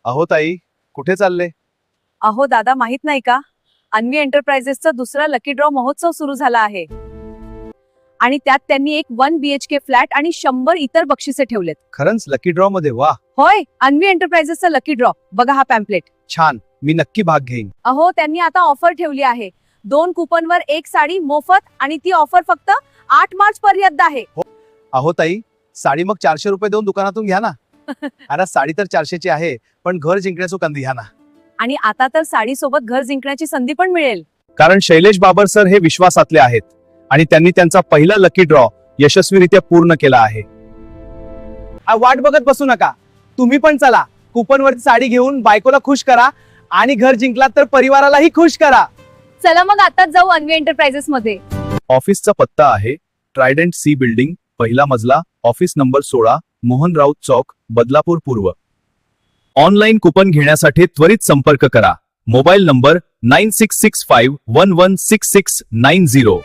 अहो ताई, कुठे चालले? अहो दादा, माहित नाही का, अन्वी एंटरप्राइजेसचा दुसरा लकी ड्रॉ महोत्सव सुरू झाला आहे आणि त्यात त्यांनी एक 1 BHK फ्लॅट आणि 100 इतर बक्षिसे ठेवलेत. खरंच लकी ड्रॉ मध्ये? वा, होय, अन्वी एंटरप्राइजेसचा लकी ड्रॉ. बघा हा पॅम्पलेट. छान, मी नक्की भाग घेईन. अहो, त्यांनी आता ऑफर ठेवली आहे. 2 कुपनवर 1 साडी मोफत आणि ती ऑफर फक्त 8 मार्च पर्यंत आहे. अहो ताई, साडी मग 400 रुपये देऊन दुकानातून घ्या ना. अरे साडी तर 400 ची आहे, पण घर जिंकण्याचं कंदी घ्या ना. आणि आता तर साडी सोबत घर जिंकण्याची संधी पण मिळेल. कारण शैलेश बाबर सर हे विश्वासातले आहेत आणि त्यांनी त्यांचा पहिला लकी ड्रॉ यशस्वीरित्या पूर्ण केला आहे. वाट बघत बसू नका, तुम्ही पण चला. कुपनवरची साडी घेऊन बायकोला खुश करा आणि घर जिंकलात तर परिवारालाही खुश करा. चला मग आताच जाऊ अन्वी एंटरप्राइजेस मध्ये. ऑफिसचा पत्ता आहे ट्रायडंट सी बिल्डिंग, पहिला मजला, ऑफिस नंबर 16, मोहन राऊत चौक, बदलापूर पूर्व. ऑनलाईन कुपन घेण्यासाठी त्वरित संपर्क करा. Mobile number 9665116690.